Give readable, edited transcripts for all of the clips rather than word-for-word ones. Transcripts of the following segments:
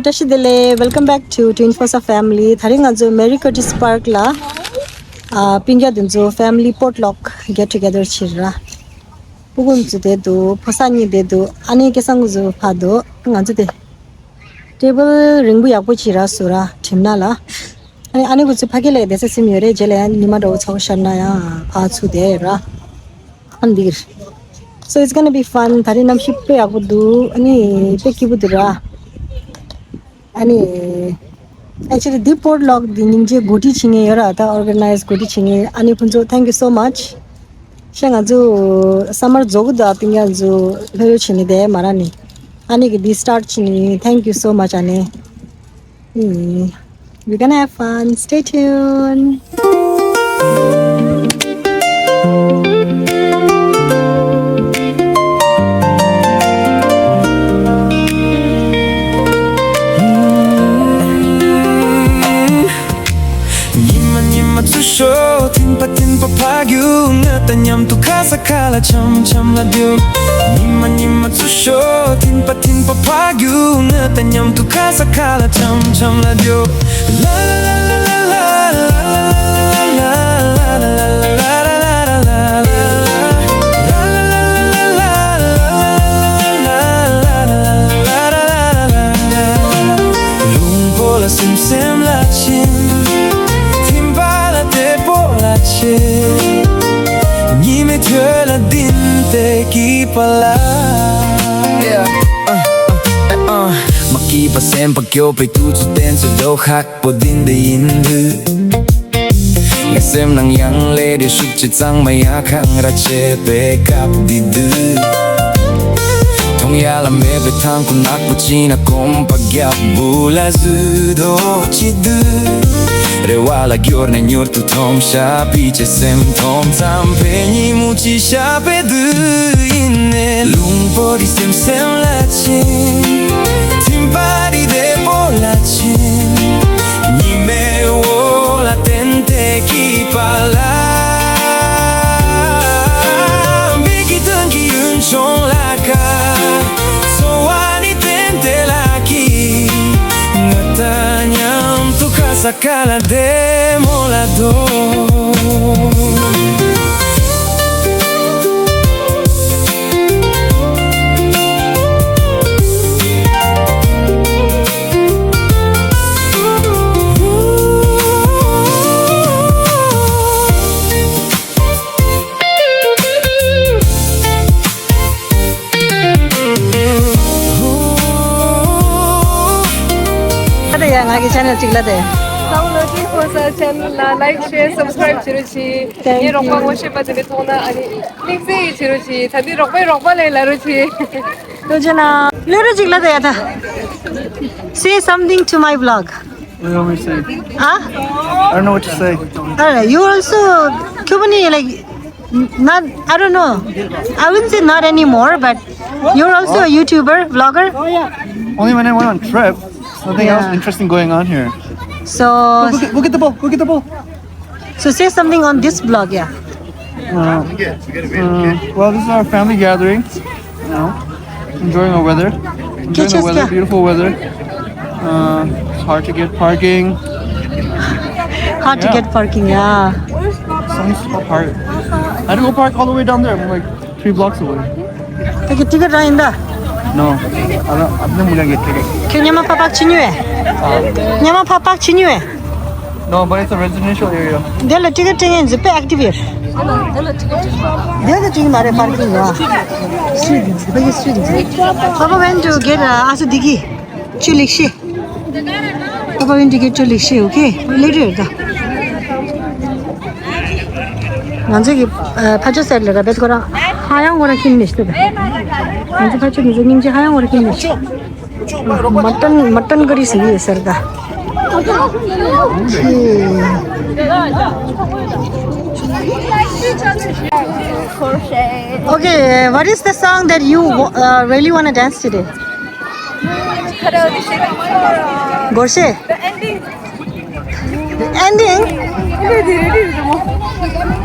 tashi dele welcome back to Twin Fosa family. Tharinga jo Mary Curtis Park la pingya din jo family potluck get together chira. Pugun ju de do phosani de do ani ke sang jo phado nga ju de. Table ring bu yakbu chira sura thimna la. Ani gu ju phagile de se simyore jele nima do chawshanna ya pha chu de ra. Andir. So it's gonna be fun. Tharinam shippe abudu ani pekibudura. Ani actually the potluck the ninja goti chinge yara ta organize goti chinge ani punjo thank you so much shanga jo summer jogu da pinga jo bhero chini de marani ani ki start chini thank you so much ani we're gonna have fun stay tuned. Tin pa pagyu ngata nyam tu kasa kala cham cham la dio nima tu show tin pa pagyu ngata nyam tu kasa kala cham cham la dio la la la la la la la la sim sim la chin timbala te bola che ni me la dinte ki pala makipa sempa kyo pe tu chu ten chu do hak po din de in du ngasem nang yang le de shuk chi chang ma ya khang ra che pe kap di du ya la me be tang kun nak bu chi na kom pa gyap bu la zu do chi du re wala gyor ne nyor tu tom sha pi che sem tom sam pe ni mu chi sha pe du in lung po di sem sem la chi tim bari de po la chi ni me wo la tente ki pa la bigi tan ki un chong la ka Sakala de molador. Ada yang lagi channel cikla deh. Downloading for the channel like share subscribe chiruchi ye rokba worship bajne thona ani link se chiruchi thadi rokba le laruchi Rojana lero jigla de tha say something to my vlog. What do you want me to say? Huh? I don't know what to say. You also Kubani like not I don't know I wouldn't say not anymore but you're also a YouTuber vlogger. Only when I went on trip. Nothing else interesting going on here. So Go get the ball. Go get the ball. so say something on this vlog, yeah. Well, this is our family gathering. You know, enjoying our weather. Enjoying the weather. Beautiful weather. It's hard to get parking. Hard to get parking, yeah. Some hard. I had to go park all the way down there. I'm like 3 blocks away. Take a ticket right in there. No, I'm not gonna get ticket. Can you papa chinue? Nyama papa chinue. No, but it's a residential area. They'll let ticket in the pay activate. They're the thing about parking. Students, the biggest students. Papa went to get Asu Digi. Chulikshi. Papa went to get Chulikshi, okay? Later. Nanjaki Pacha said, like a bit gora. Hayang or a king missed. And the Pacha is a ninja Hayang or a king missed. Mutton curry, Sarda. Okay, what is the song that you really want to dance today? Gorshey? The ending?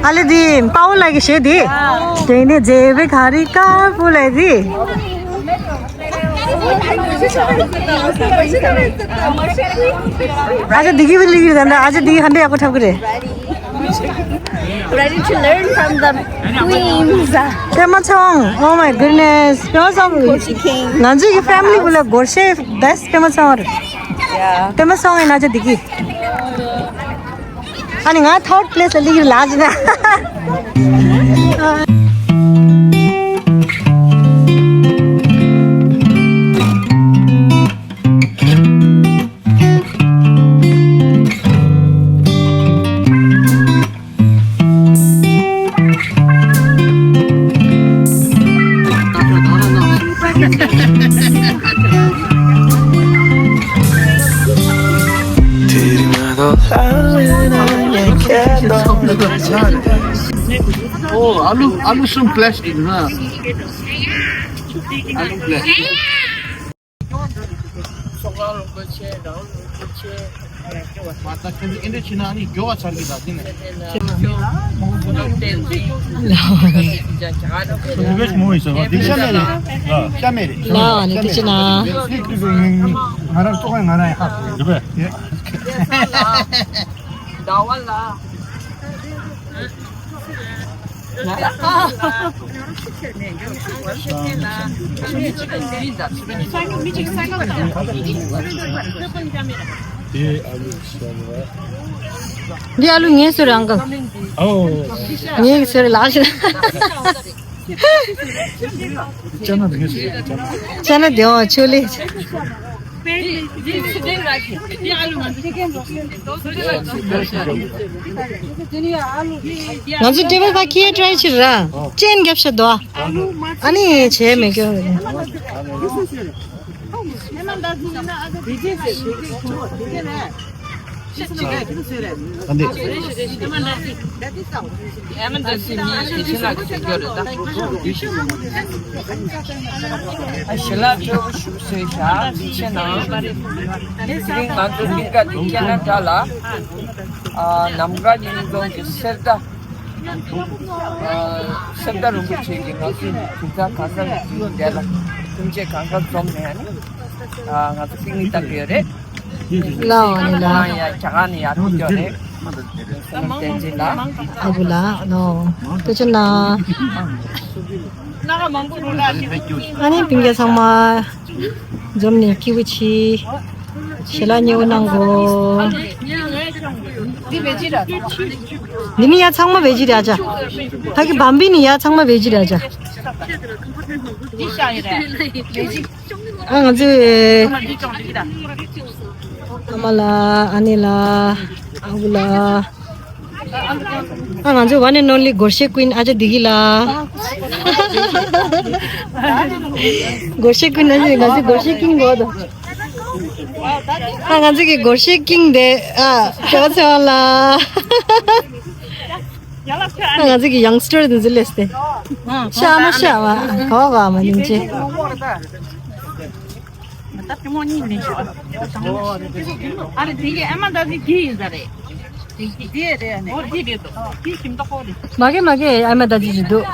Aladdin, Paul like Shady. Jane Jave Hari Car Fuladi. 아주 되게 빌리기 된다. 아주 되게 한대 하고 타고 그래. Ready to learn from the queens. Pematsong. Oh my goodness. Pematsong. 난지 family बोला Gorshey best Pematsong. Yeah. Pematsong है नाजे दिखी. 아니 나 third place लिखी लाजना. Oh, alu some plastic na. Alu plastic. Mata kendi inde chinani gyoa chargi da dine. Bes mo isa. Dictionary. Chamere. 나 아니 되지나. Ngaran to ngaran ay ha. Diba? 나와라. 네 알루 녀소리 안 가. 녀소리 라시나. 있잖아 되겠어. 자나 돼. 줄리. 나도 테이블 바퀴에 트라이 치라. 체인 갭셔 둬. 아니 제 매겨. 안돼. 라오니라. 아불라. 너. 그잖아. 아니 빙계 상마 좀니 키우치 실라니 오난고 니미야 창마 베지리 하자 하기 밤비니야 창마 베지리 하자 아주 아말라 아니라 아불라 아주 one and only Gorshey queen 아주 디기라 Gorshey queen 아주 Gorshey king 거도 아주 그 Gorshey king 데 저저라 아주 그 youngster 들렸대 샤마 거가 뭐인지 마게 알마다 지지도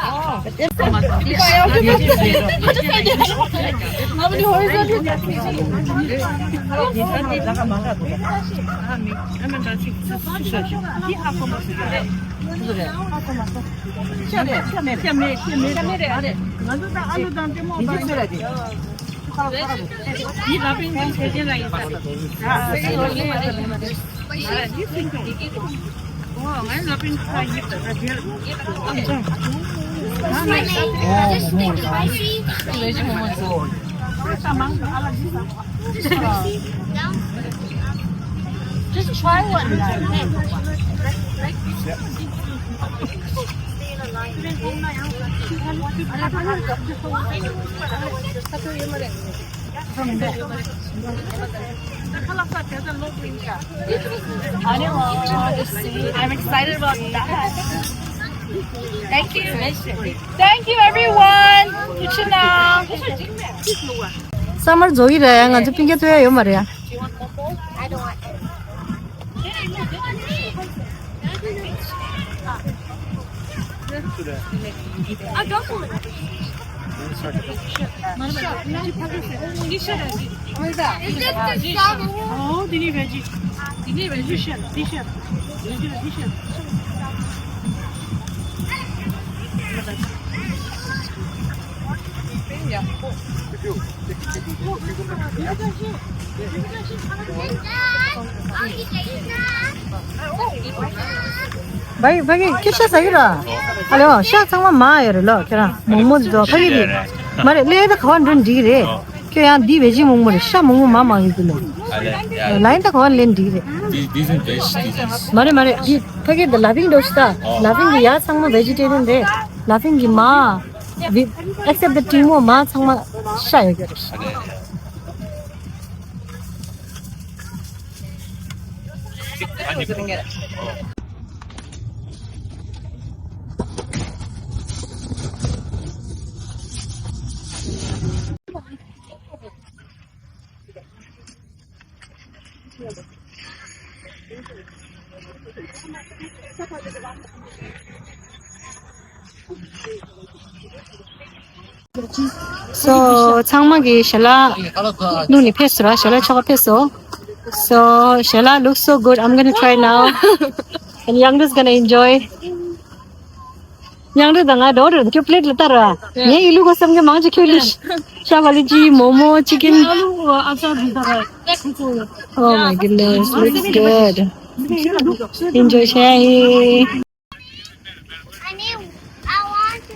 Just try one. I'm excited about that. Thank you. Thank you, everyone. Summer 조이래 아주 핑계 돼요 말이야 I don't want it. 바이 키샤 사기라 알요 샤 상마 마여로 그라 모모도 파기리 말에 레다 가wan 돈 디레 그야 디 베지 모모 샤 모모 마마이 들로 라인다 가wan 렌 디레 These are veggies. 말에 이 파기 더 라빙 도스타 라빙 야 상마 베지테리언데 라빙 기마 except the timo ma 상마 샤 여겨 So 창막이 샬라 눈이 패스라 샬라 차가 패스. So 샬라 looks so good. I'm gonna try now. And Young's gonna enjoy. Young's danga daughter the plate latara. Ye ilu ko samge mangje kyulish. Shavali ji momo chicken. Oh my goodness, looks good. Enjoy shahi.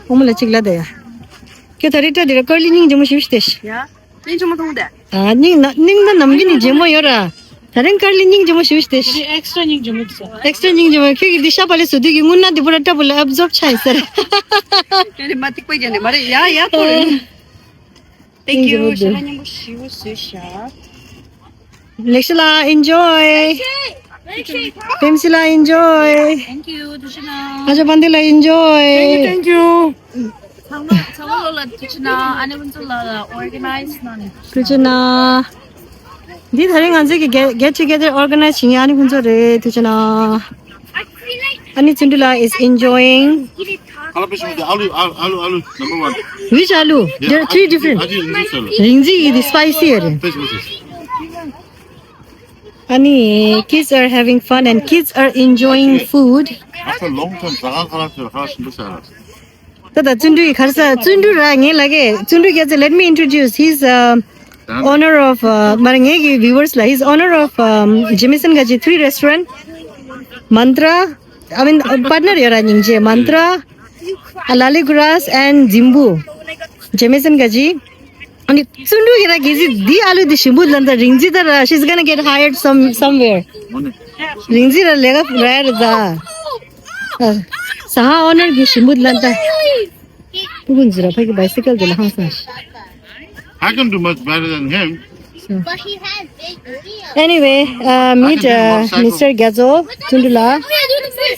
Omula chigla daya. Kya tarita dira curly ning jamo shivstesh. Yeah. ning 좀 더 돼. Ah ning na namgini jamo yora. 다른 curly ning jamo shivstesh. extra ning 좀 있어. Extra ning jamo kyunki disha pale sudigi munna di pura tabula absorb chai sir. 근데 마틱 빠이잖아. 말해 야야 또. Thank you. 샬라님 뭐 쉬웠어요, 샤. Lexila enjoy. Pemsila enjoy. Thank you, Tushina. Aja bandila enjoy. Thank you. Tawala Tushina. Ano bunso la organize nani. Tuchana. Di dharing anse ki get together organize chingi ani bunso re Tuchana. Ani Chundula is enjoying. Alu, number one. Which aloo? There are three different. Ringzi the spicy. Ani kids are having fun and kids are enjoying food. After a long time, Zagan Khalaf Khash Musala. Tata Chundu Kharsa Chundu Rangi Lage. Chundu gets let me introduce. He's owner of Marangegi viewers la. He's owner of Jamison Gaji 3 restaurant. Mantra. I mean partner yara ningje Mantra, Alali Grass and Jimbu. Jamison Gaji. And Chundu gira gizi di alu di shimud landa ringzi da she's gonna get hired somewhere. Ringzi ra lega rare da. Saha owner gi shimud landa. Pugun zira phai bicycle de la hangsa. I can do much better than him. But he has big wheels. Anyway, meet Mr. Gazo Chundula,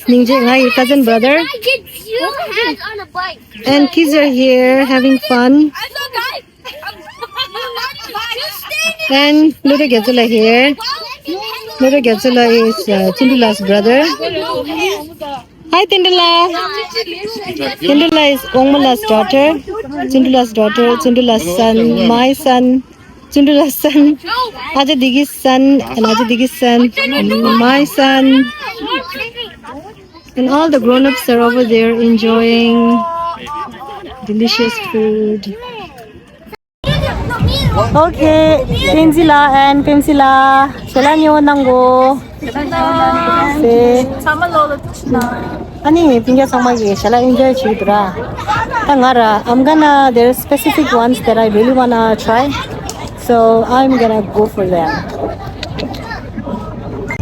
Ningje my cousin brother, I get 2 hands on a bike. and kids are here having fun. I saw guys. And little Gazula here. Little Gazula is Chundula's brother. Hi Tindula. Tindula is Ongmala's daughter. Chundula's daughter. Chundula's son. My son. Chundula's son. Aja Digi's son. And Aja Digi's son. And my son. And all the grown-ups are over there enjoying delicious food. Okay, Pemsila and Pemsila. Selanyo nango. Ani pinja samagi shala enjoy chidra. Tangara, there are specific ones that I really wanna try. So I'm gonna go for them.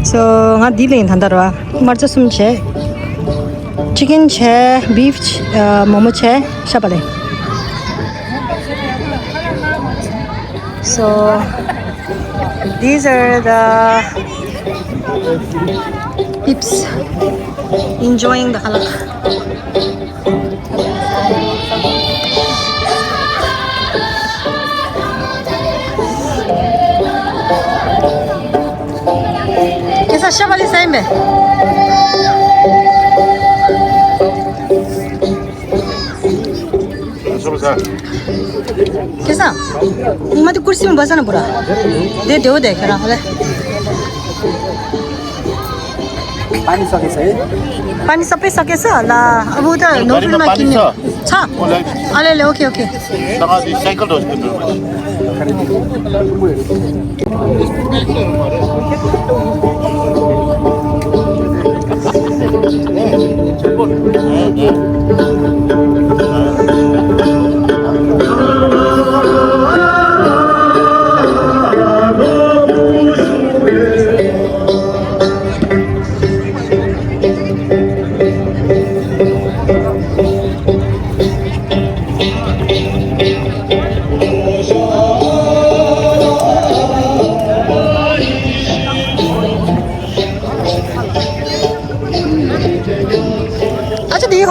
So nga dilin thandarwa. Marcha sum che. Chicken che, beef momo che, shabale. So these are the peeps enjoying the halak. Esa shabali saimbe. What's up? कैसा मत कुर्सी में बसा ना पूरा दे दो देख रहा है पानी सबै सकेछ ल अब उता नोफिलमा किन्ने छ अले okay okay cycle dose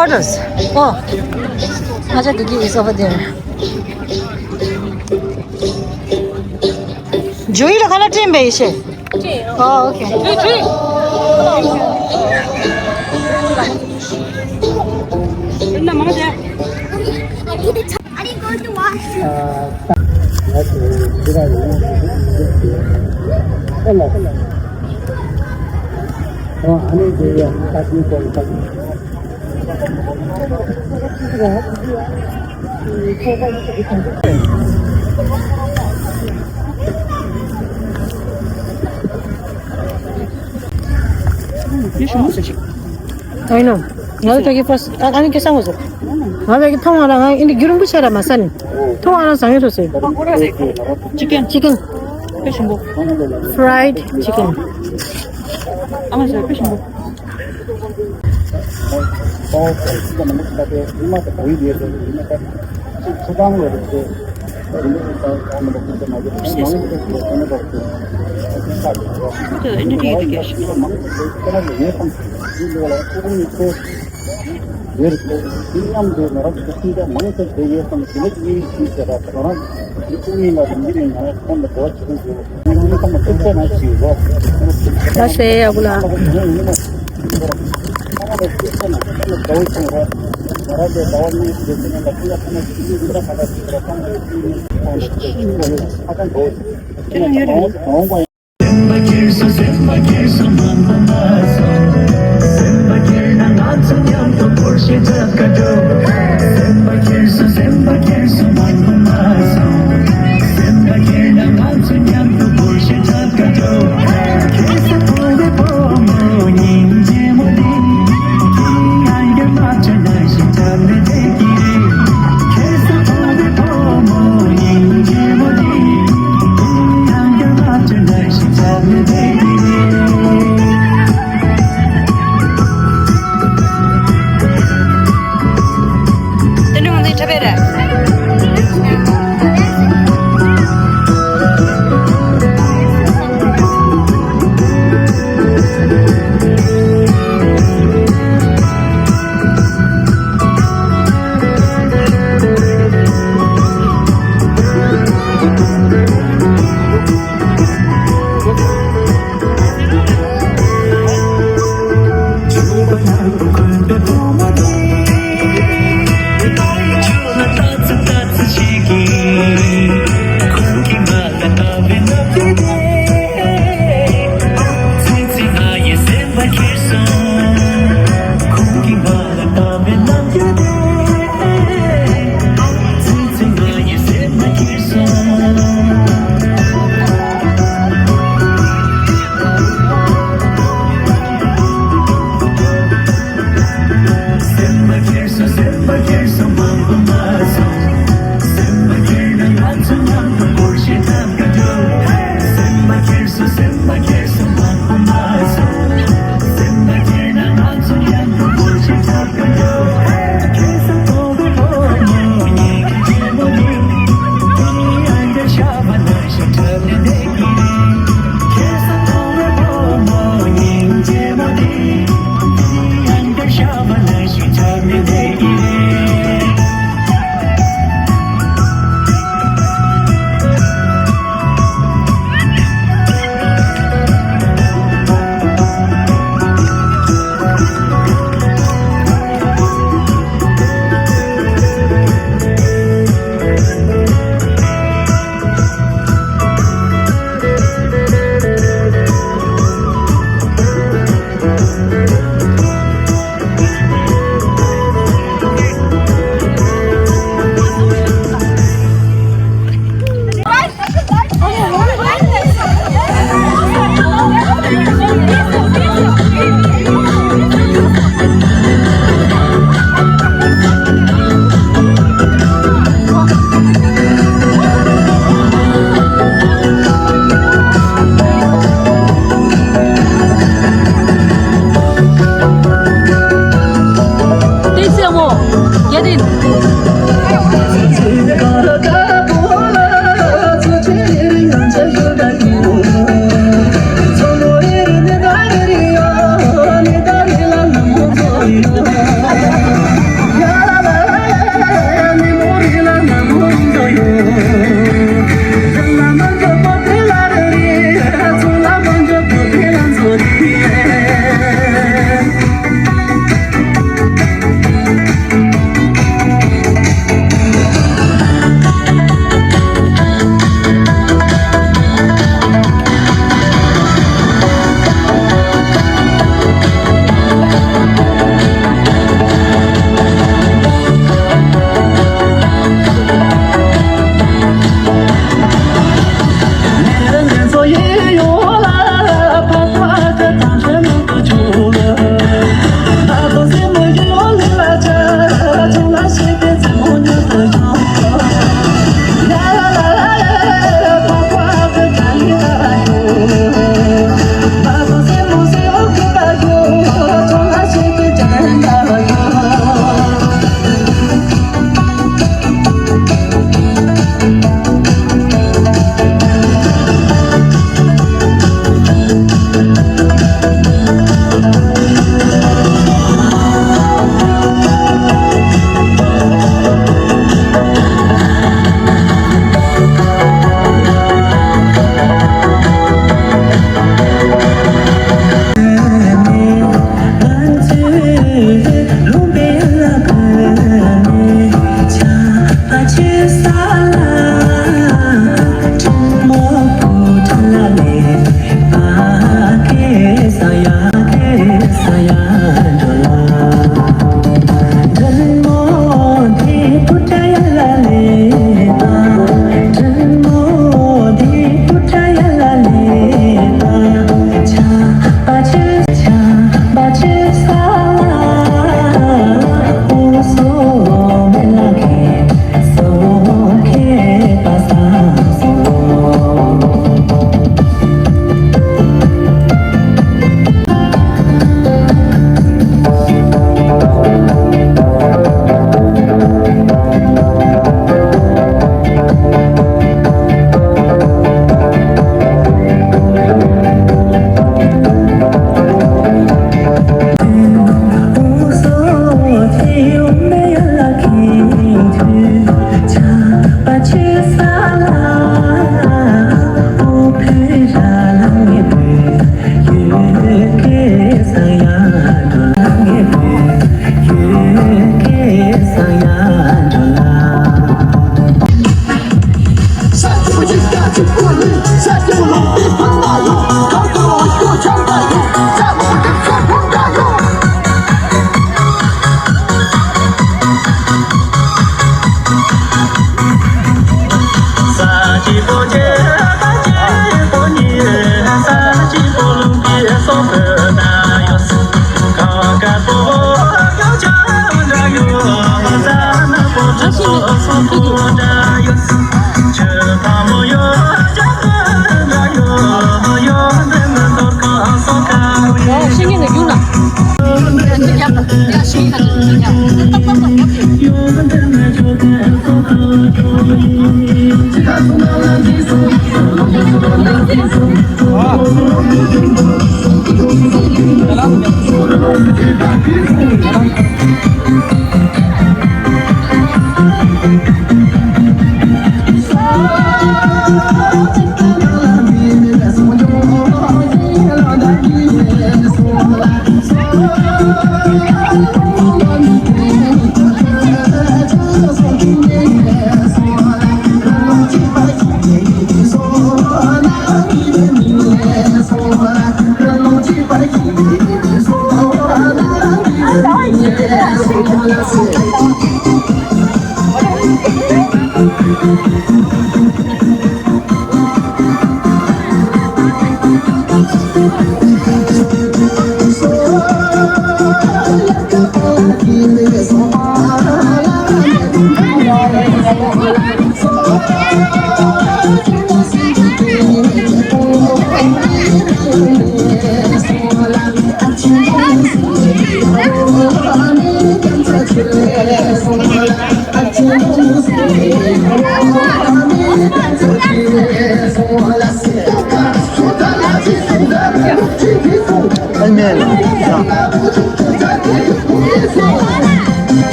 Orders. Oh, Acha Digi is over there. Joey la khala team bhai she. Oh, okay. Are you going to wash? I know. Now take it first. 아니 계산 거죠. 아 여기 통화랑 근데 기름 붙여라 마산. 통화랑 상해줬어요. 치킨. Fried chicken. 아마서 패션복. 다시 하구나. Tenemos de chavera.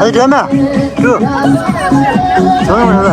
아니 되나? 그 정말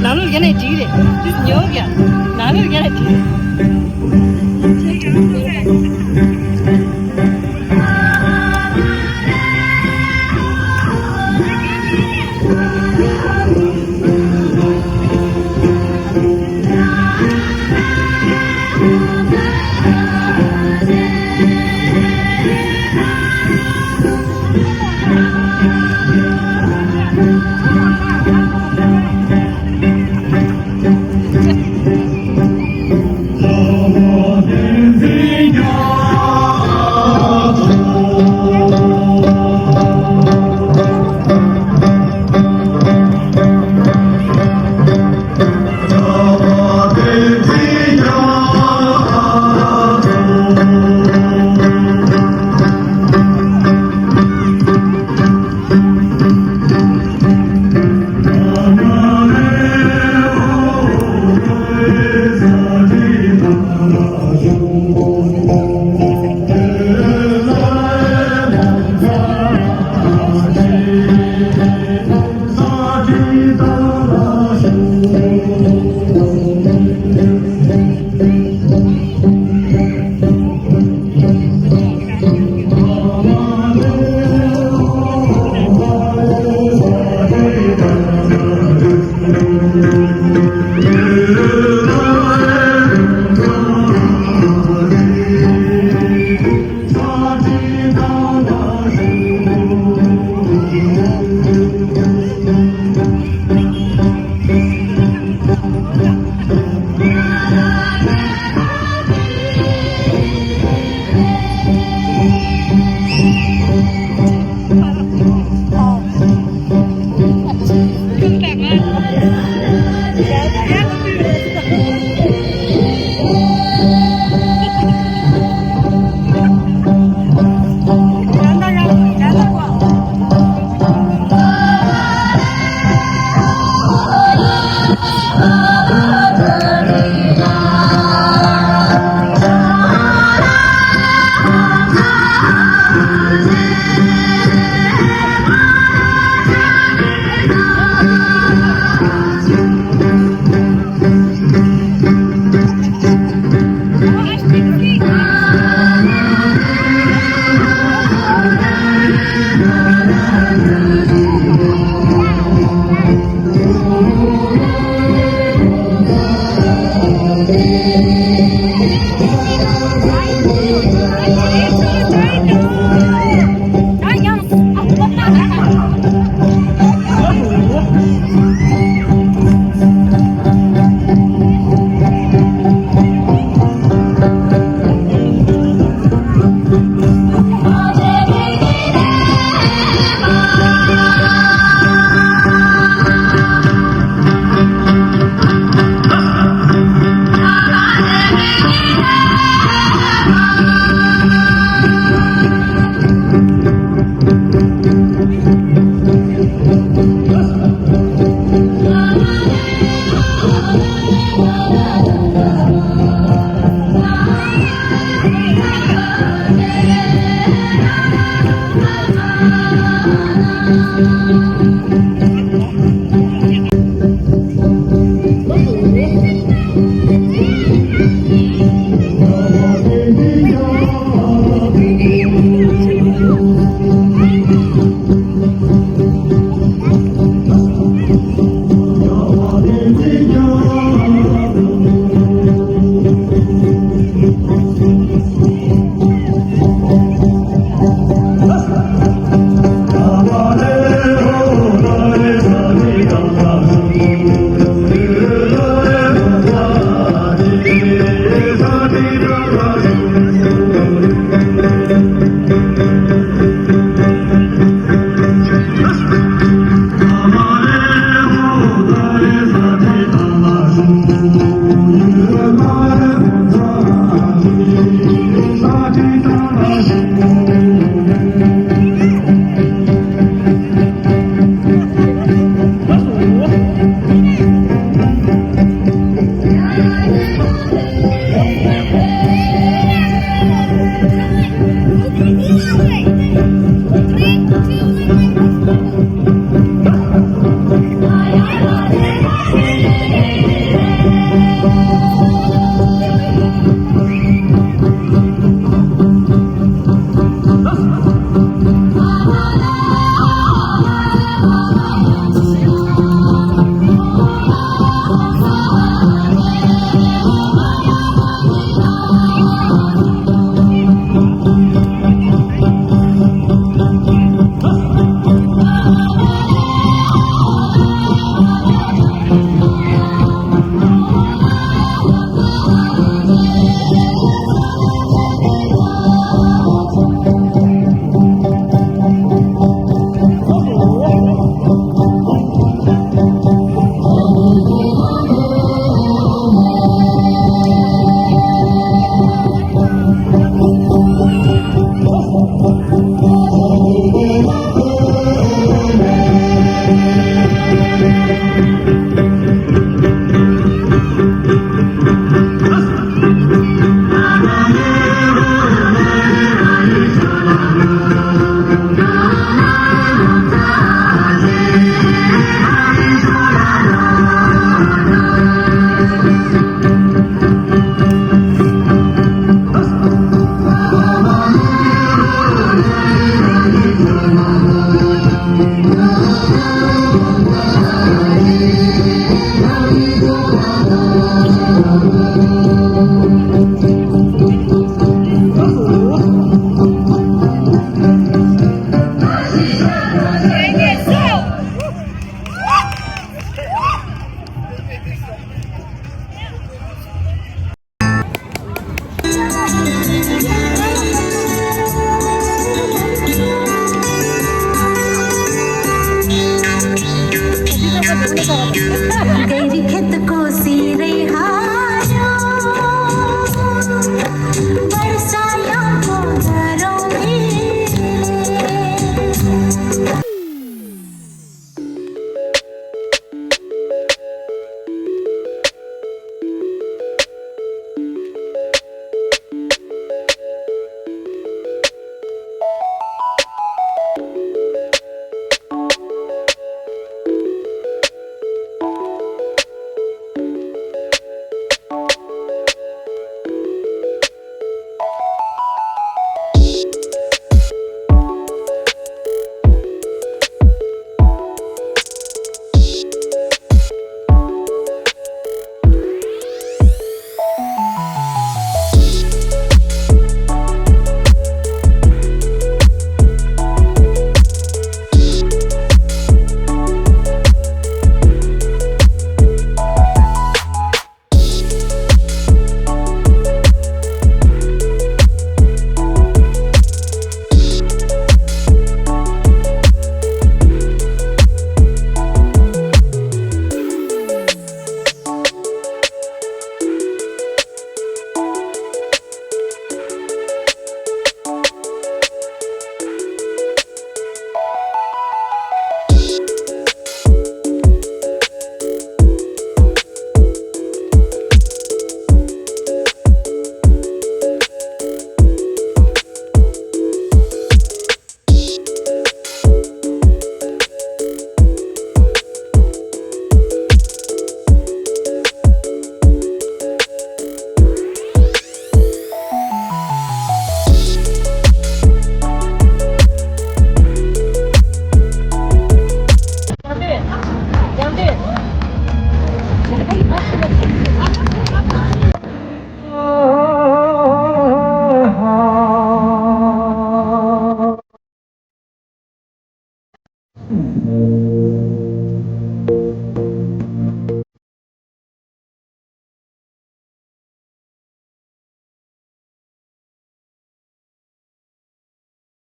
나는 걔네 뒤래. 여기야. 나는 걔네 뒤래.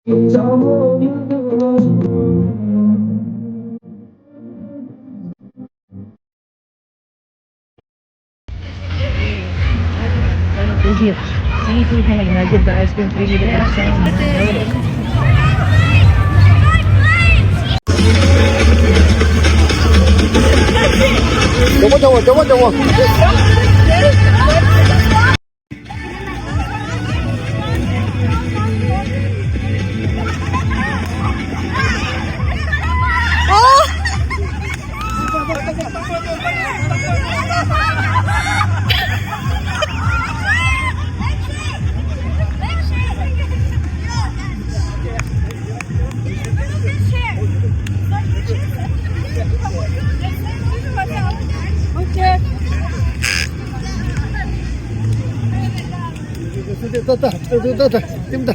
저거. 됐다. 됩니다.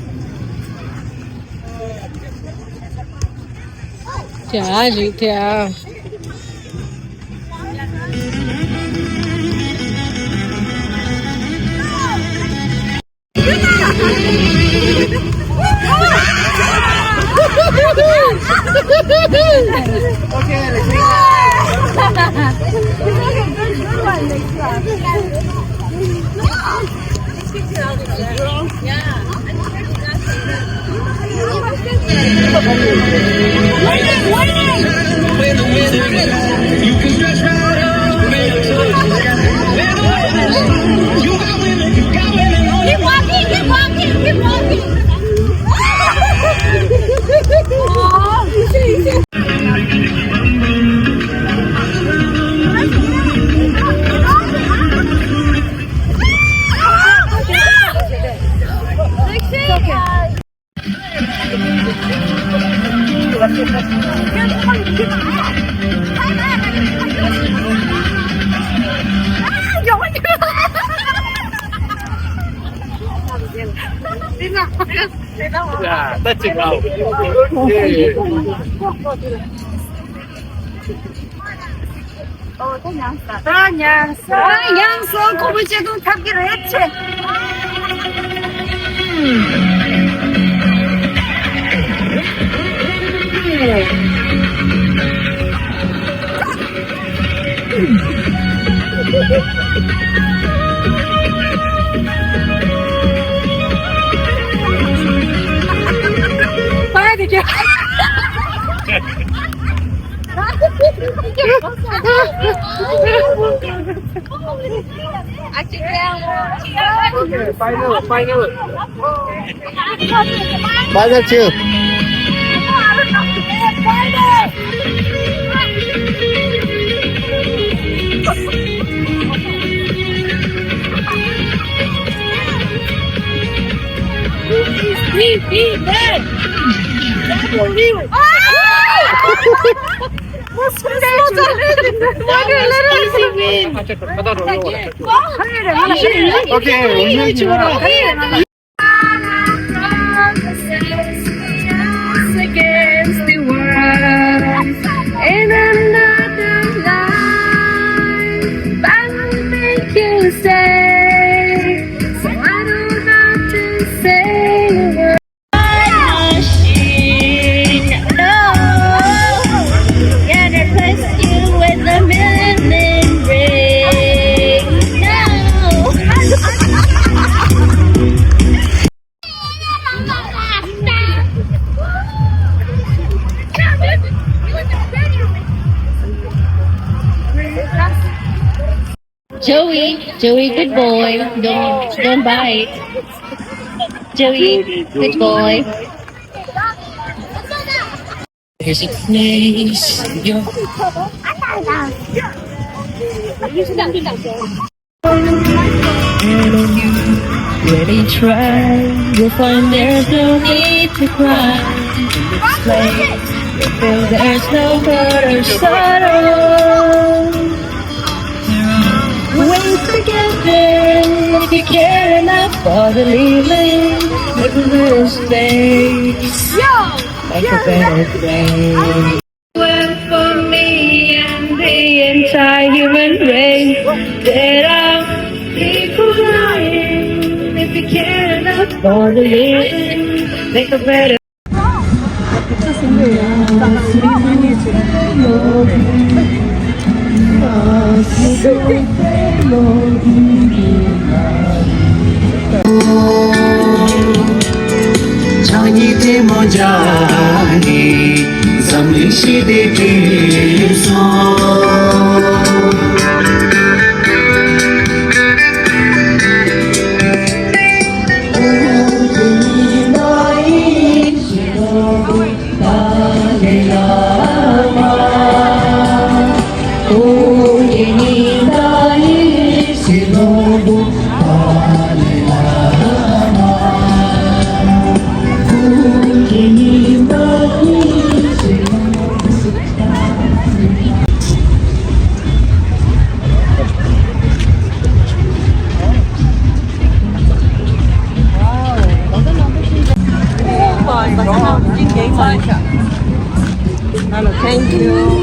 Chà, gì thèm. Yeah, that's it now. 양손 고무줄도 타기로 했지. 봐야 되게. 맞아, 지금. Against the world in another life, I will make you say, so I don't have to say a word. Machine, no, gonna replace you with a million ring. No. Joey, good boy. Don't bite. Joey, good boy. There's a place you're really try. You'll find there's no need to cry. In this place, you feel there's no hurt or sorrow. Ways to get there. If you care enough for the living, make a little space. Make a better day. Well, for me and the entire human race, that I'll keep crying. If you care enough for the living, make a better Chani te mojani zamli shi de so Thank you.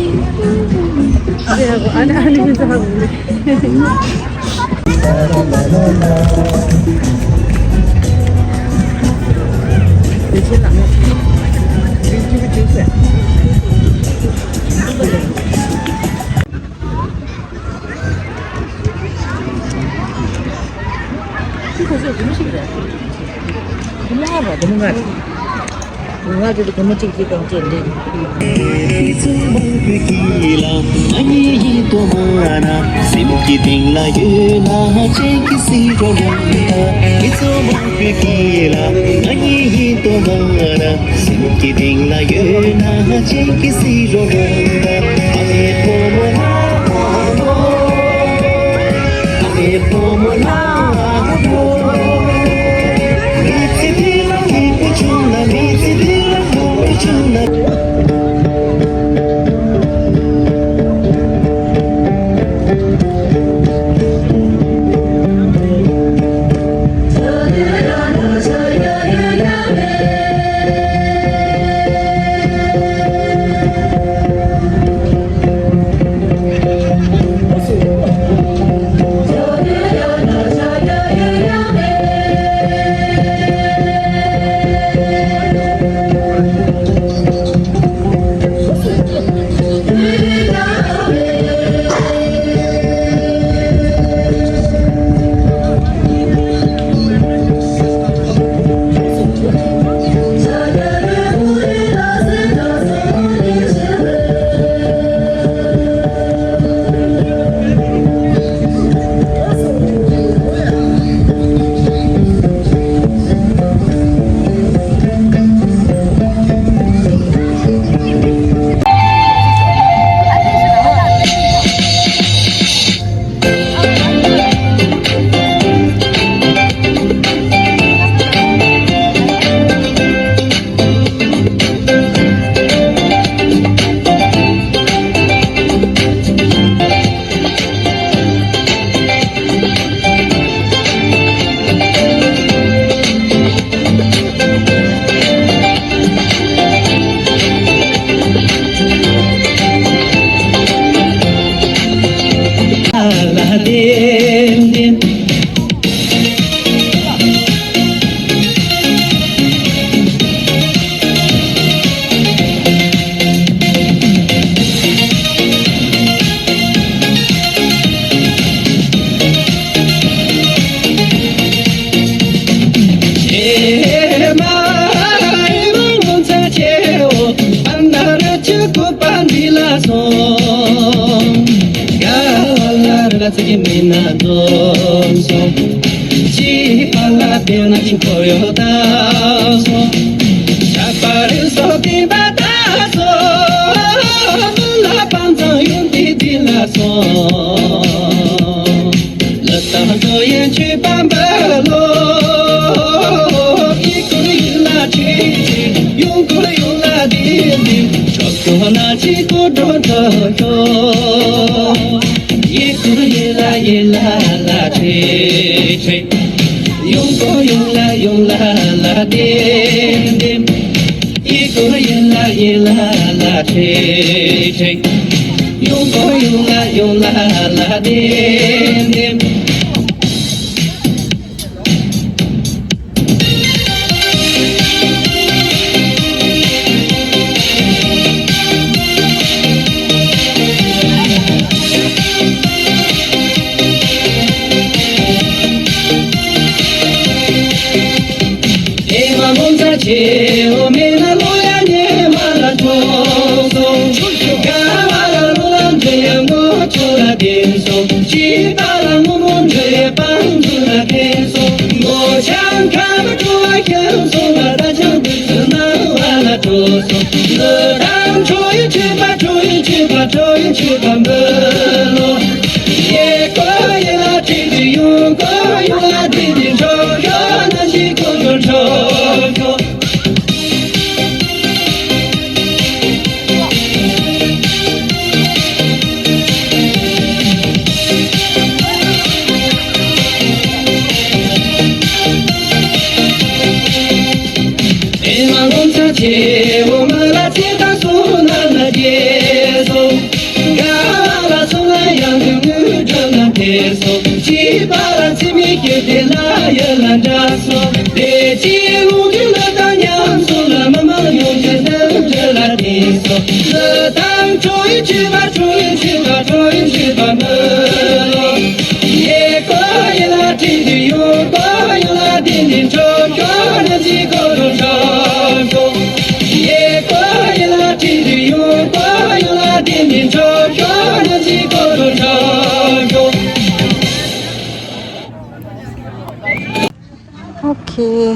오케이.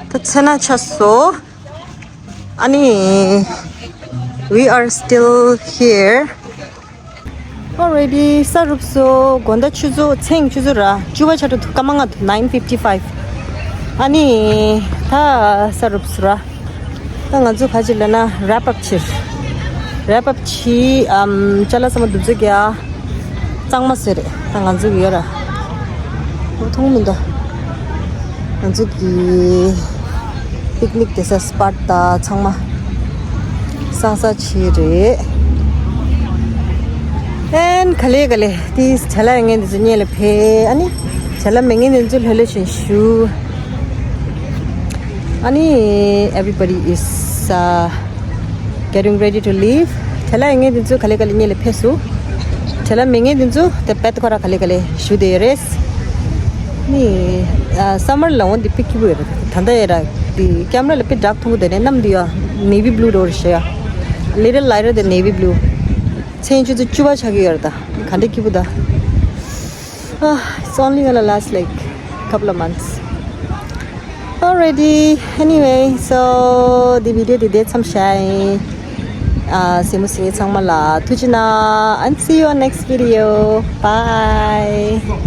다 찼어. 아니, we are still here. Already sarupso gonda chuzo cheng chuzura juba chato kamanga 9:55 아니 다 sarupsura tanga ju khajilana wrap up chi chala sama dubje gya changma sere tanga ju yara thongminda anju ki picnic desa spot ta changma sasa chire and khale this chala ngen juniel phe ani chala mengen jul hele shu ani everybody is getting ready to leave chala ngen ju khale nyele phe su chala mengen ju te pet kora khale shu de res ni summer long di pick bu thanda era di camera le pe dark thu de nam dia navy blue door shya little lighter than navy blue change to chuba chagi yarda khande ki buda it's only gonna last like a couple of months already anyway so the video did some shy simu se changmala tujina and see you on next video bye